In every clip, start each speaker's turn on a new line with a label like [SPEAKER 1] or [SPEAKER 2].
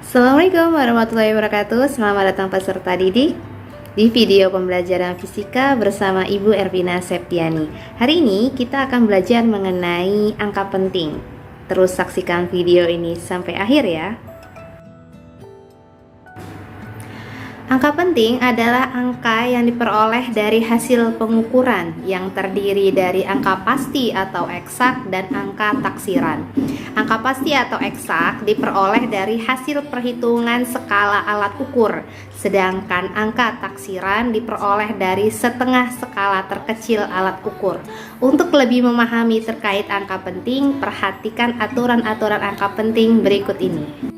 [SPEAKER 1] Assalamualaikum warahmatullahi wabarakatuh. Selamat datang peserta didik di video pembelajaran fisika bersama Ibu Ervina Septiani. Hari ini kita akan belajar mengenai angka penting. Terus saksikan video ini sampai akhir ya. Angka penting adalah angka yang diperoleh dari hasil pengukuran yang terdiri dari angka pasti atau eksak dan angka taksiran. Angka pasti atau eksak diperoleh dari hasil perhitungan skala alat ukur, sedangkan angka taksiran diperoleh dari setengah skala terkecil alat ukur. Untuk lebih memahami terkait angka penting, perhatikan aturan-aturan angka penting berikut ini.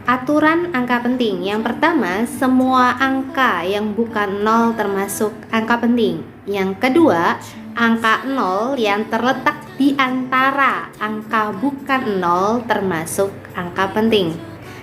[SPEAKER 1] Aturan angka penting. Yang pertama, semua angka yang bukan 0 termasuk angka penting. Yang kedua, angka 0 yang terletak di antara angka bukan 0 termasuk angka penting.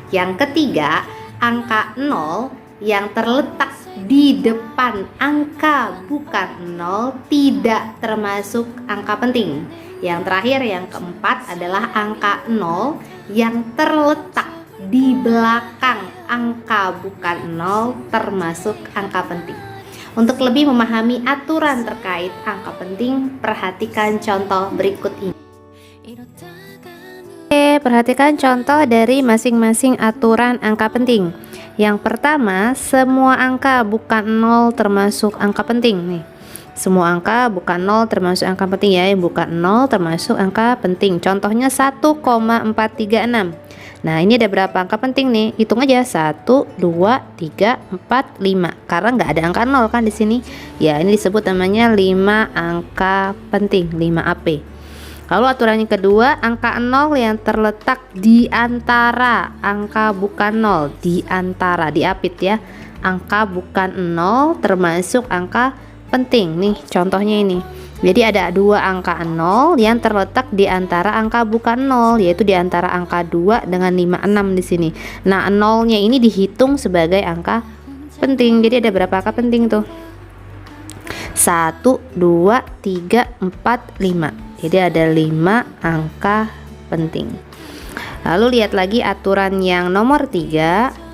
[SPEAKER 1] Yang ketiga, angka 0 yang terletak di depan angka bukan 0 tidak termasuk angka penting. Yang terakhir, yang keempat adalah angka 0 yang terletak di belakang angka bukan 0 termasuk angka penting. Untuk lebih memahami aturan terkait angka penting, perhatikan contoh berikut ini. Oke, perhatikan contoh dari masing-masing aturan angka penting. Yang pertama, semua angka bukan 0 termasuk angka penting nih. Semua angka bukan 0 termasuk angka penting ya, bukan 0 termasuk angka penting. Contohnya 1,436. Nah, ini ada berapa angka penting nih? Hitung aja 1, 2, 3, 4, 5. Karena nggak ada angka 0 kan di sini. Ya, ini disebut namanya 5 angka penting, 5 AP. Lalu aturan yang kedua, angka 0 yang terletak di antara angka bukan 0, di antara, diapit ya. Angka bukan 0 termasuk angka penting nih, contohnya ini. Jadi ada dua angka 0 yang terletak di antara angka bukan 0, yaitu di antara angka 2 dengan 56 di sini. Nah, 0-nya ini dihitung sebagai angka penting. Jadi ada berapa angka penting tuh? 1, 2, 3, 4, 5. Jadi ada 5 angka penting. Lalu lihat lagi aturan yang nomor 3.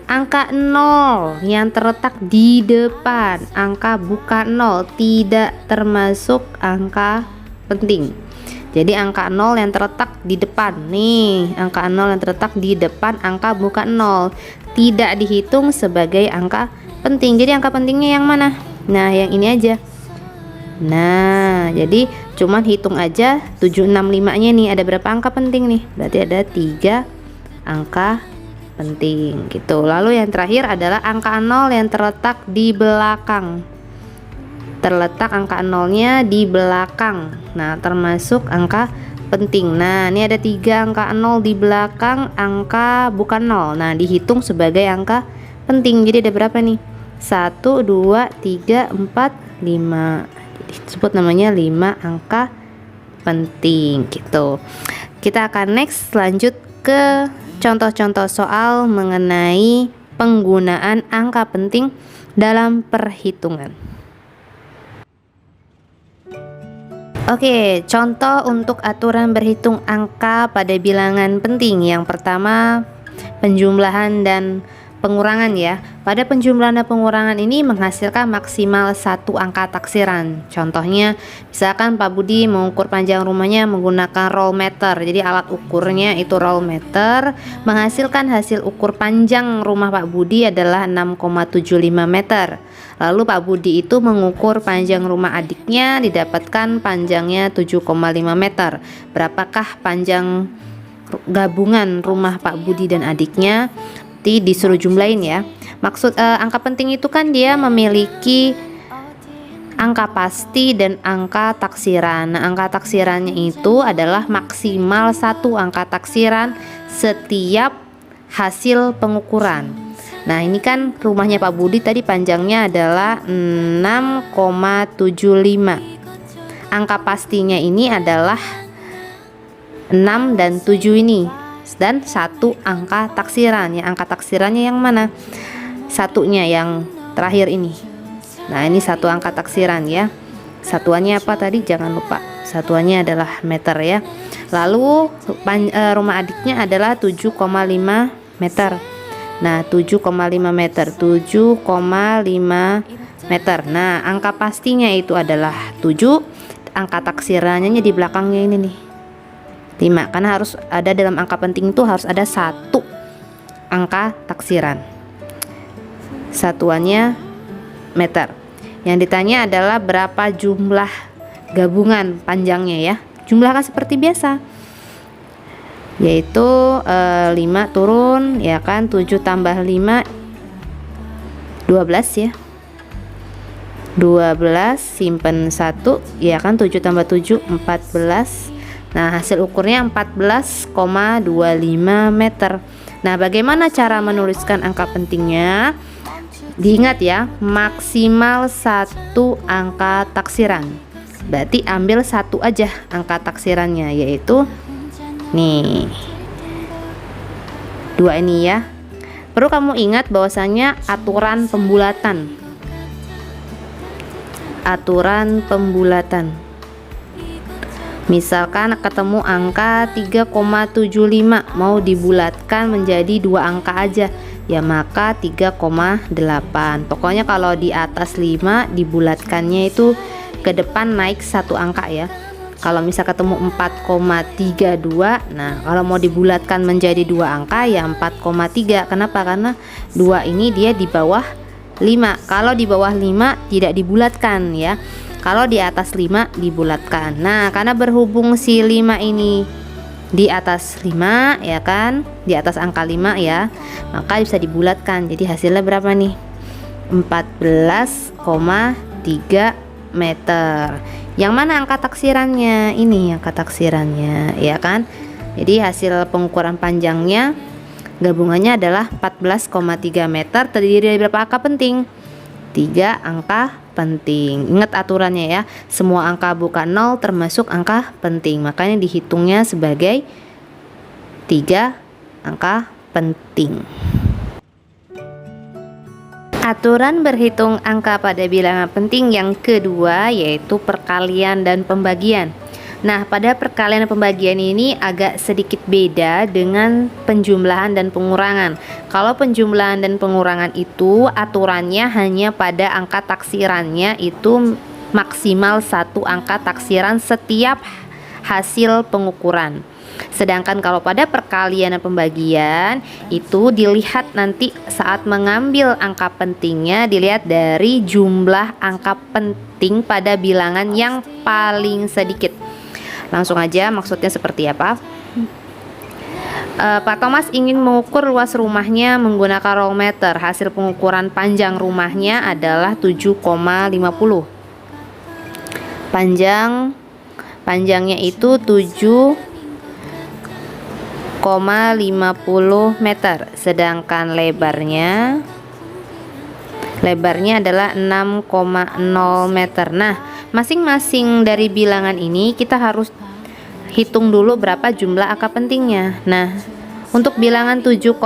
[SPEAKER 1] Angka 0 yang terletak di depan angka bukan 0 tidak termasuk angka penting. Jadi angka 0 yang terletak di depan nih, angka 0 yang terletak di depan angka bukan 0 tidak dihitung sebagai angka penting. Jadi angka pentingnya yang mana? Nah, yang ini aja. Nah, jadi cuman hitung aja 765-nya nih, ada berapa angka penting nih? Berarti ada 3 angka penting gitu. Lalu yang terakhir adalah angka 0 yang terletak di belakang. Terletak angka 0-nya di belakang. Nah, termasuk angka penting. Nah, ini ada 3 angka 0 di belakang angka bukan 0. Nah, dihitung sebagai angka penting. Jadi ada berapa nih? 1, 2, 3, 4, 5. Jadi disebut namanya 5 angka penting gitu. Kita akan next lanjut ke contoh-contoh soal mengenai penggunaan angka penting dalam perhitungan. Oke, contoh untuk aturan berhitung angka pada bilangan penting. Yang pertama, penjumlahan dan pengurangan ya. Pada penjumlahan dan pengurangan ini menghasilkan maksimal 1 angka taksiran. Contohnya, misalkan Pak Budi mengukur panjang rumahnya menggunakan roll meter. Jadi alat ukurnya itu roll meter, menghasilkan hasil ukur panjang rumah Pak Budi adalah 6,75 meter. Lalu Pak Budi itu mengukur panjang rumah adiknya, didapatkan panjangnya 7,5 meter. Berapakah panjang gabungan rumah Pak Budi dan adiknya? Disuruh jumlahin ya. Maksud angka penting itu kan dia memiliki angka pasti dan angka taksiran. Nah, angka taksirannya itu adalah maksimal 1 angka taksiran setiap hasil pengukuran. Nah, ini kan rumahnya Pak Budi tadi panjangnya adalah 6,75. Angka pastinya ini adalah 6 dan 7 ini. Dan 1 angka taksiran. Ya, angka taksirannya yang mana? Satunya yang terakhir ini. Nah, ini 1 angka taksiran ya. Satuannya apa tadi? Jangan lupa. Satuannya adalah meter ya. Lalu rumah adiknya adalah 7,5 meter. Nah, 7,5 meter, 7,5 meter. Nah, angka pastinya itu adalah 7. Angka taksirannya di belakangnya ini nih, 5, karena harus ada dalam angka penting itu harus ada 1 angka taksiran. Satuannya meter. Yang ditanya adalah berapa jumlah gabungan panjangnya ya. Jumlah kan seperti biasa, yaitu 5 turun ya kan, 7 tambah 5 12 ya, 12 simpen 1 ya kan, 7 tambah 7 14. Nah, hasil ukurnya 14,25 meter. Nah, bagaimana cara menuliskan angka pentingnya? Diingat ya, maksimal 1 angka taksiran. Berarti ambil 1 aja angka taksirannya, yaitu nih 2 ini ya. Perlu kamu ingat bahwasanya aturan pembulatan. Misalkan ketemu angka 3,75 mau dibulatkan menjadi 2 angka aja, ya maka 3,8. Pokoknya kalau di atas 5 dibulatkannya itu ke depan naik 1 angka ya. Kalau misal ketemu 4,32, nah kalau mau dibulatkan menjadi 2 angka ya 4,3. Kenapa? Karena 2 ini dia di bawah 5. Kalau di bawah 5 tidak dibulatkan ya. Kalau di atas 5 dibulatkan. Nah, karena berhubung si 5 ini di atas 5 ya kan, di atas angka 5 ya, maka bisa dibulatkan. Jadi hasilnya berapa nih? 14,3 meter. Yang mana angka taksirannya? Ini angka taksirannya ya kan. Jadi hasil pengukuran panjangnya gabungannya adalah 14,3 meter, terdiri dari berapa angka penting? 3 angka penting. Ingat aturannya ya, semua angka bukan 0 termasuk angka penting, makanya dihitungnya sebagai 3 angka penting. Aturan berhitung angka pada bilangan penting yang kedua yaitu perkalian dan pembagian. Nah, pada perkalian dan pembagian ini agak sedikit beda dengan penjumlahan dan pengurangan. Kalau penjumlahan dan pengurangan itu aturannya hanya pada angka taksirannya itu maksimal 1 angka taksiran setiap hasil pengukuran. Sedangkan kalau pada perkalian dan pembagian itu dilihat nanti saat mengambil angka pentingnya, dilihat dari jumlah angka penting pada bilangan yang paling sedikit. Langsung aja maksudnya seperti apa. Pak Thomas ingin mengukur luas rumahnya menggunakan roll meter. Hasil pengukuran panjang rumahnya adalah 7,50. Panjangnya itu 7,50 meter, sedangkan lebarnya adalah 6,0 meter. Nah, masing-masing dari bilangan ini kita harus hitung dulu berapa jumlah angka pentingnya. Nah, untuk bilangan 7,50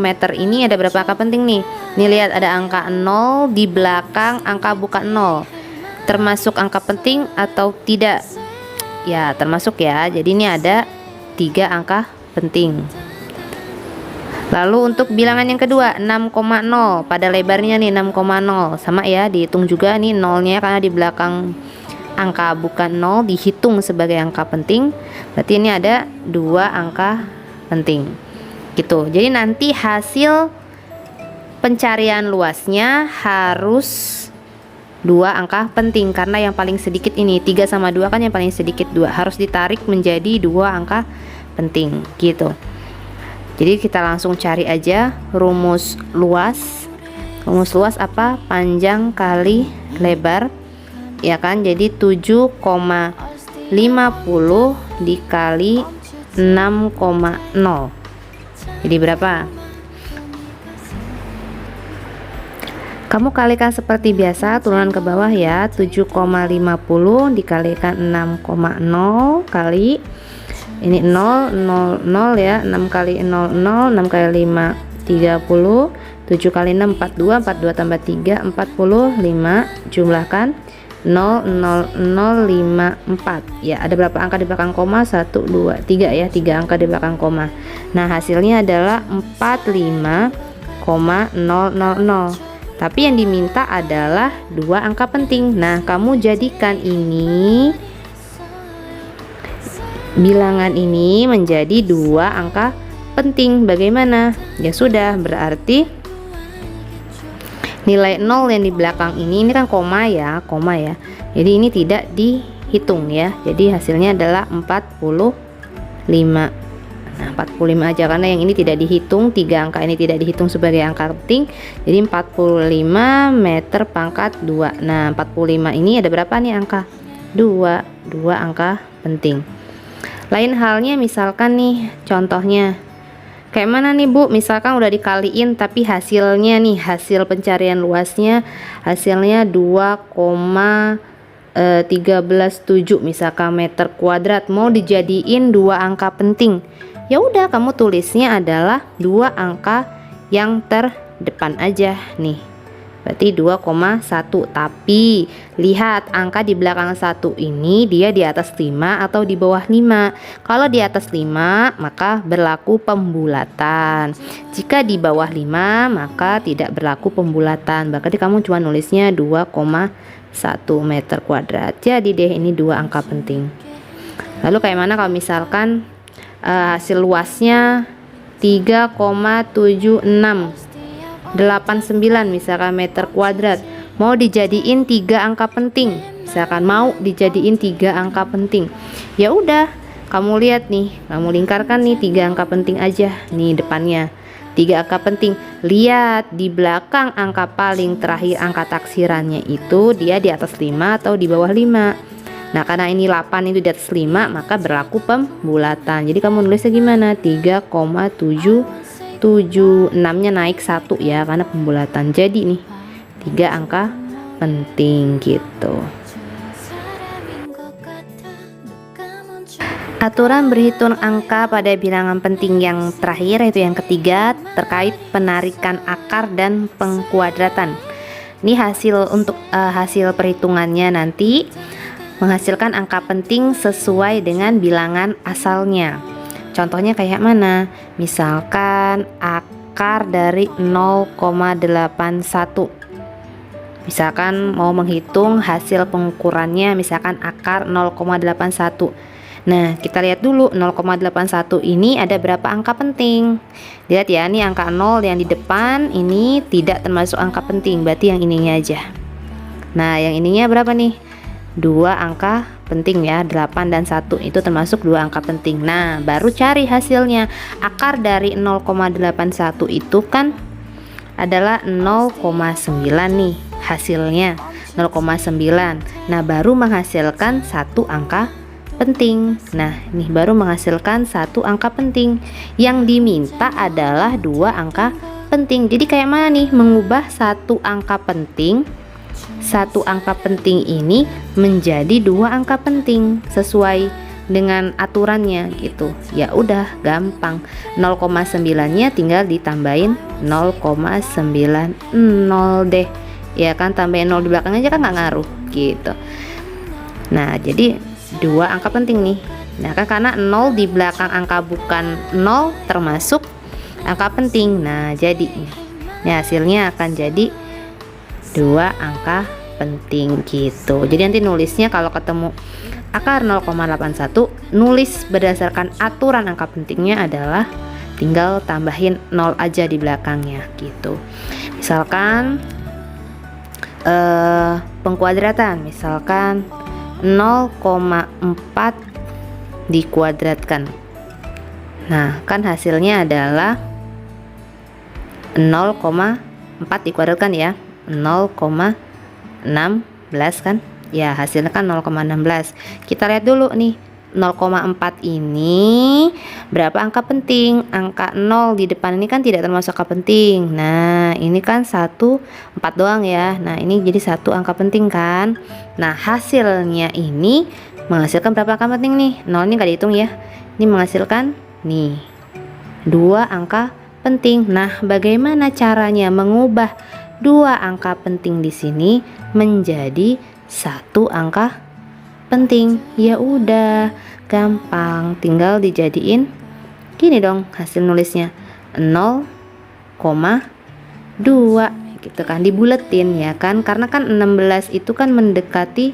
[SPEAKER 1] meter ini ada berapa angka penting nih? Nih lihat ada angka 0 di belakang angka bukan 0. Termasuk angka penting atau tidak? Ya, termasuk ya. Jadi ini ada 3 angka penting. Lalu untuk bilangan yang kedua 6,0, pada lebarnya nih 6,0 sama ya, dihitung juga nih nolnya karena di belakang angka bukan 0 dihitung sebagai angka penting. Berarti ini ada 2 angka penting gitu. Jadi nanti hasil pencarian luasnya harus 2 angka penting karena yang paling sedikit ini 3 sama 2 kan yang paling sedikit 2, harus ditarik menjadi 2 angka penting gitu. Jadi kita langsung cari aja rumus luas. Rumus luas apa? Panjang kali lebar ya kan. Jadi 7,50 dikali 6,0. Jadi berapa? Kamu kalikan seperti biasa, turunan ke bawah ya. 7,50 dikalikan 6,0 kali ini 0 0 0 ya, 6 kali 0 0, 6 kali 5 30, 7 kali 6 42, 42 tambah 3 45, jumlahkan 0,0054. Ya, ada berapa angka di belakang koma? 1, 2, 3 ya, 3 angka di belakang koma. Nah, hasilnya adalah 45,000. Tapi yang diminta adalah 2 angka penting. Nah, kamu jadikan ini bilangan ini menjadi 2 angka penting. Bagaimana? Ya sudah, berarti nilai 0 yang di belakang ini kan koma ya. Jadi ini tidak dihitung ya. Jadi hasilnya adalah 45. Nah, 45 aja karena yang ini tidak dihitung, 3 angka ini tidak dihitung sebagai angka penting. Jadi 45 meter pangkat 2. Nah, 45 ini ada berapa nih angka? 2 angka penting. Lain halnya misalkan nih contohnya kayak mana nih Bu, misalkan udah dikaliin tapi hasilnya nih, hasil pencarian luasnya hasilnya 2,137 misalkan meter kuadrat, mau dijadiin 2 angka penting. Ya udah, kamu tulisnya adalah 2 angka yang terdepan aja nih. Berarti 2,1. Tapi lihat angka di belakang 1 ini dia di atas 5 atau di bawah 5. Kalau di atas 5 maka berlaku pembulatan. Jika di bawah 5 maka tidak berlaku pembulatan. Berarti kamu cuma nulisnya 2,1 meter kuadrat. Jadi deh ini 2 angka penting. Lalu kayak mana kalau misalkan hasil luasnya 3,7689 misalkan meter kuadrat, mau dijadiin 3 angka penting, misalkan mau dijadiin 3 angka penting. Ya udah, kamu lihat nih, kamu lingkarkan nih 3 angka penting aja nih depannya. 3 angka penting. Lihat di belakang angka paling terakhir angka taksirannya itu dia di atas 5 atau di bawah 5. Nah, karena ini 8 itu di atas 5 maka berlaku pembulatan. Jadi kamu nulisnya gimana? 3,776 nya naik 1 ya karena pembulatan. Jadi nih 3 angka penting gitu. Aturan berhitung angka pada bilangan penting yang terakhir yaitu yang ketiga terkait penarikan akar dan pengkuadratan. Ini hasil perhitungannya nanti menghasilkan angka penting sesuai dengan bilangan asalnya. Contohnya kayak mana? Misalkan akar dari 0,81. Misalkan mau menghitung hasil pengukurannya, misalkan akar 0,81. Nah, kita lihat dulu 0,81 ini ada berapa angka penting. Lihat ya, ini angka 0 yang di depan ini tidak termasuk angka penting, berarti yang ininya aja. Nah, yang ininya berapa nih? 2 angka penting ya, 8 dan 1 itu termasuk 2 angka penting. Nah, baru cari hasilnya. Akar dari 0,81 itu kan adalah 0,9 nih hasilnya, 0,9. Nah, baru menghasilkan 1 angka penting. Nah, ini baru menghasilkan 1 angka penting. Yang diminta adalah 2 angka penting. Jadi kayak mana nih mengubah 1 angka penting, 1 angka penting ini menjadi 2 angka penting sesuai dengan aturannya gitu. Ya udah gampang. 0,9-nya tinggal ditambahin 0,90 deh. Ya kan, tambahin 0 di belakang aja kan nggak ngaruh gitu. Nah, jadi 2 angka penting nih. Nah, kan karena 0 di belakang angka bukan 0 termasuk angka penting. Nah, jadi ini hasilnya akan jadi 2 angka penting gitu. Jadi nanti nulisnya kalau ketemu akar 0,81 nulis berdasarkan aturan angka pentingnya adalah tinggal tambahin 0 aja di belakangnya gitu. Misalkan pengkuadratan, misalkan 0,4 dikuadratkan. Nah, kan hasilnya adalah 0,4 dikuadratkan ya, 0,16 kan? Ya, hasilnya kan 0,16. Kita lihat dulu nih. 0,4 ini berapa angka penting? Angka 0 di depan ini kan tidak termasuk angka penting. Nah, ini kan 1, 4 doang ya. Nah, ini jadi 1 angka penting kan. Nah, hasilnya ini menghasilkan berapa angka penting nih? 0 ini nggak dihitung ya. Ini menghasilkan nih 2 angka penting. Nah, bagaimana caranya mengubah 2 angka penting di sini menjadi satu angka penting. Ya udah, gampang, tinggal dijadiin gini dong hasil nulisnya 0,2 gitu kan, dibuletin ya kan, karena kan 16 itu kan mendekati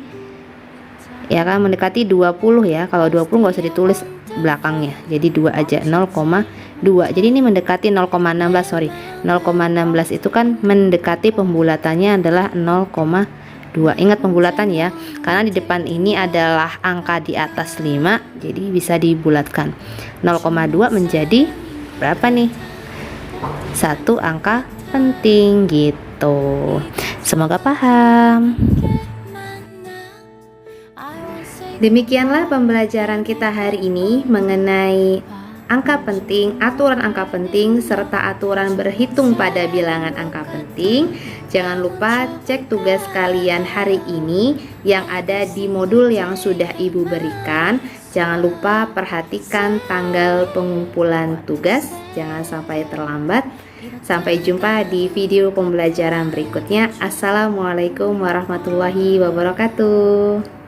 [SPEAKER 1] ya kan, mendekati 20 ya. Kalau 20 nggak usah ditulis belakangnya, jadi 2 aja, 0,2. Jadi ini mendekati 0,16, sorry, 0,16 itu kan mendekati pembulatannya adalah 0,2. Ingat pembulatan ya, karena di depan ini adalah angka di atas 5, jadi bisa dibulatkan. 0,2 menjadi berapa nih? Satu angka penting gitu. Semoga paham. Demikianlah pembelajaran kita hari ini mengenai angka penting, aturan angka penting, serta aturan berhitung pada bilangan angka penting. Jangan lupa cek tugas kalian hari ini yang ada di modul yang sudah Ibu berikan. Jangan lupa perhatikan tanggal pengumpulan tugas, jangan sampai terlambat. Sampai jumpa di video pembelajaran berikutnya. Assalamualaikum warahmatullahi wabarakatuh.